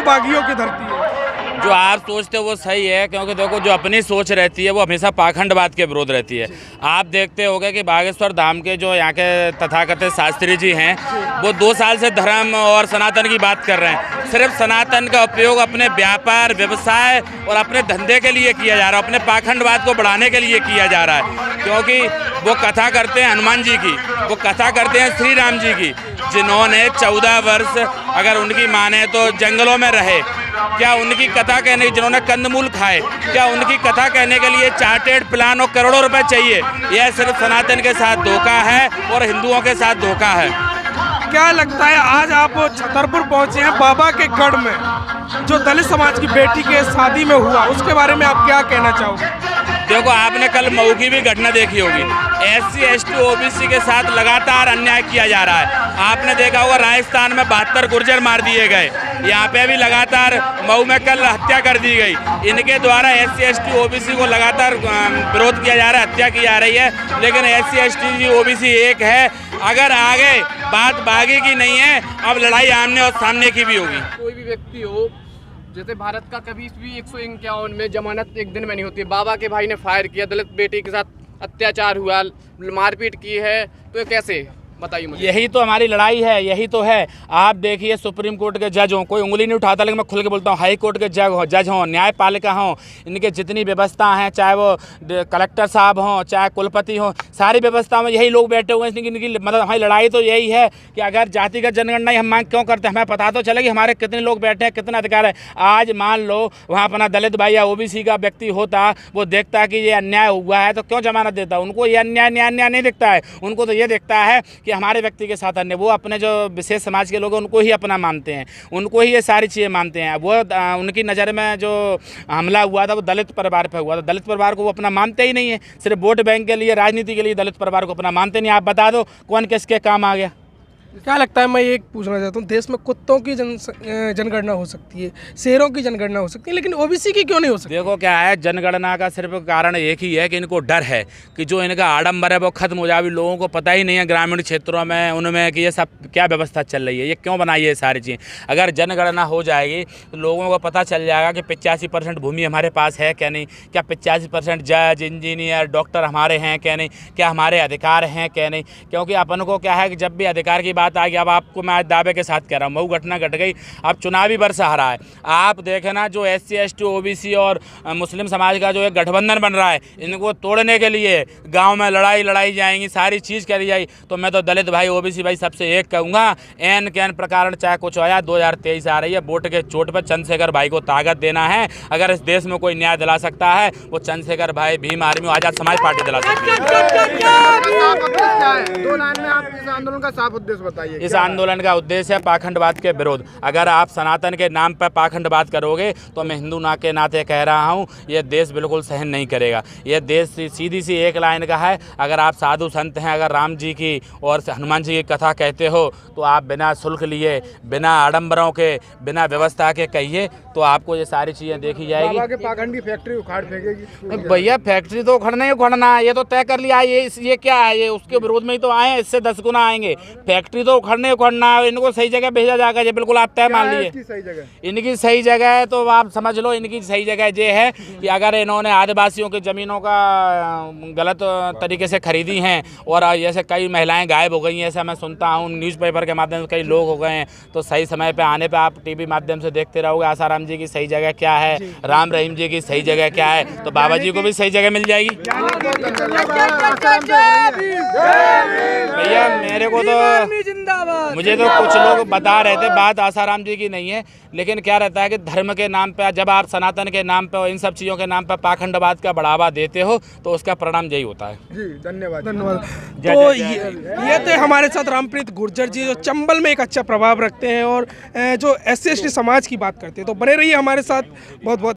बागियों की धरती है। जो आप सोचते हो वो सही है, क्योंकि देखो जो अपनी सोच रहती है वो हमेशा पाखंडवाद के विरोध रहती है। आप देखते होंगे कि बागेश्वर धाम के जो यहाँ के तथाकथित शास्त्री जी हैं वो 2 साल से धर्म और सनातन की बात कर रहे हैं। सिर्फ सनातन का उपयोग अपने व्यापार, व्यवसाय और अपने धंधे के लिए किया जा रहा है, अपने पाखंडवाद को बढ़ाने के लिए किया जा रहा है। क्योंकि वो कथा करते हैं हनुमान जी की, वो कथा करते हैं श्री राम जी की, जिन्होंने 14 वर्ष अगर उनकी माने तो जंगलों में रहे। क्या उनकी कथा कहने, जिन्होंने कंदमूल खाए, क्या उनकी कथा कहने के लिए चार्टेड प्लान और करोड़ों रुपए चाहिए? यह सिर्फ सनातन के साथ धोखा है और हिंदुओं के साथ धोखा है। क्या लगता है आज आप छतरपुर पहुंचे हैं बाबा के गढ़ में, जो दलित समाज की बेटी के शादी में हुआ, उसके बारे में आप क्या कहना चाहोगे? देखो, आपने कल मऊ की भी घटना देखी होगी। SC ST OBC के साथ लगातार अन्याय किया जा रहा है। आपने देखा होगा राजस्थान में 72 गुर्जर मार दिए गए, यहाँ पे भी लगातार मऊ में कल हत्या कर दी गई। इनके द्वारा SC ST OBC को लगातार विरोध किया जा रहा है, हत्या की जा रही है। लेकिन SC ST OBC एक है। अगर आगे बात बागी की नहीं है, अब लड़ाई आमने और सामने की भी होगी। कोई भी व्यक्ति हो, जैसे भारत का कभी भी 151 में जमानत एक दिन में नहीं होती। बाबा के भाई ने फायर किया, दलित बेटी के साथ अत्याचार हुआ, मारपीट की है, तो कैसे बताइए मुझे। यही तो हमारी लड़ाई है, यही तो है। आप देखिए सुप्रीम कोर्ट के जज हों, कोई उंगली नहीं उठाता, लेकिन मैं खुल के बोलता हूँ, हाई कोर्ट के जज हों, न्यायपालिका हों, इनके जितनी व्यवस्था हैं, चाहे वो कलेक्टर साहब हों, चाहे कुलपति हों, सारी व्यवस्था में यही लोग बैठे हुए हैं। इनकी मतलब हमारी लड़ाई तो यही है कि अगर जातिगत जनगणना ही हम मांग क्यों करते हैं, हमें पता तो चले कि हमारे कितने लोग बैठे हैं, कितना अधिकार है। आज मान लो वहाँ अपना दलित भाई या OBC का व्यक्ति होता, वो देखता कि ये अन्याय हुआ है तो क्यों जमानत देता? उनको ये अन्याय नहीं दिखता है, उनको तो ये दिखता है कि हमारे व्यक्ति के साथ अन्य, वो अपने जो विशेष समाज के लोग हैं उनको ही अपना मानते हैं, उनको ही ये सारी चीज़ें मानते हैं। वो उनकी नज़र में जो हमला हुआ था वो दलित परिवार पे हुआ था। दलित परिवार को वो अपना मानते ही नहीं है, सिर्फ वोट बैंक के लिए, राजनीति के लिए दलित परिवार को अपना मानते नहीं। आप बता दो कौन किसके काम आ गया? क्या लगता है, मैं ये पूछना चाहता हूँ, देश में कुत्तों की जनगणना हो सकती है, शेरों की जनगणना हो सकती है, लेकिन OBC की क्यों नहीं हो सकती? देखो क्या है, जनगणना का सिर्फ कारण एक ही है कि इनको डर है कि जो इनका आडंबर है वो खत्म हो जाए। लोगों को पता ही नहीं है ग्रामीण क्षेत्रों में उनमें कि ये सब क्या व्यवस्था चल रही है, ये क्यों बनाई है सारी चीज़ें। अगर जनगणना हो जाएगी तो लोगों को पता चल जाएगा कि 85% भूमि हमारे पास है क्या नहीं, क्या 85% जज, इंजीनियर, डॉक्टर हमारे हैं क्या नहीं, क्या हमारे अधिकार हैं क्या नहीं। क्योंकि अपन को क्या है कि जब भी अधिकार की बात आ गई, अब आपको मैं आज दावे के साथ कह रहा हूँ, मऊ घटना घट गई, अब चुनावी वर्ष आ रहा है। आप देखें ना, जो SC ST OBC और मुस्लिम समाज का जो एक गठबंधन बन रहा है, इनको तोड़ने के लिए गांव में लड़ाई जाएंगी, सारी चीज़ करी जाएगी। तो मैं तो दलित भाई, OBC भाई सबसे एक कहूँगा, एन कैन प्रकार चाहे कुछ होया, 2023 आ रही है, वोट के चोट पर चंद्रशेखर भाई को ताकत देना है। अगर इस देश में कोई न्याय दिला सकता है वो चंद्रशेखर भाई, भीम आर्मी, आजाद समाज पार्टी दिला सकती है। इस आंदोलन का साफ उद्देश्य बताइए। इस आंदोलन का उद्देश्य है पाखंडवाद के विरोध। अगर आप सनातन के नाम पर पाखंडवाद करोगे तो मैं हिंदू ना के नाते कह रहा हूँ, ये देश बिल्कुल सहन नहीं करेगा। ये देश सीधी सी एक लाइन का है, अगर आप साधु संत हैं, अगर राम जी की और हनुमान जी की कथा कहते हो तो आप बिना शुल्क लिए, बिना आडंबरों के, बिना व्यवस्था के कहिए, तो आपको ये सारी चीज़ें देखी जाएगी। बाबा के पाखंड की फैक्ट्री उखाड़ फेंकेगी। भैया फैक्ट्री तो उखड़ना ही उखड़ना है, ये तो तय कर लिया। ये क्या है, ये उसके विरोध में ही तो आए हैं, इससे 10 गुना आएंगे। फैक्ट्री तो उखड़ना है, इनको सही जगह भेजा जाएगा, ये बिल्कुल आप तय मान लीजिए। इनकी सही जगह है तो आप समझ लो, इनकी सही जगह ये है कि अगर इन्होंने आदिवासियों की ज़मीनों का गलत तरीके से खरीदी हैं और जैसे कई महिलाएं गायब हो गई हैं, ऐसा मैं सुनता हूँ, न्यूज़पेपर के माध्यम से कई लोग हो गए हैं, तो सही समय पे आने पे आप TV माध्यम से देखते रहोगे आसाराम जी की सही जगह क्या है, राम रहीम जी की सही जगह क्या है, तो बाबा जी को भी सही जगह मिल जाएगी। भैया मेरे को तो, मुझे तो कुछ लोग बता रहे थे, बात आसाराम जी की नहीं है, लेकिन क्या रहता है कि धर्म के नाम पे, जब आप सनातन के नाम पे और इन सब चीज़ों के नाम पे पाखंडवाद का बढ़ावा देते हो तो उसका परिणाम यही होता है। जी धन्यवाद। तो ये थे हमारे साथ रामप्रीत गुर्जर जी, जो चंबल में एक अच्छा प्रभाव रखते हैं और जो SC ST समाज की बात करते हैं। तो बने रहिए हमारे साथ, बहुत बहुत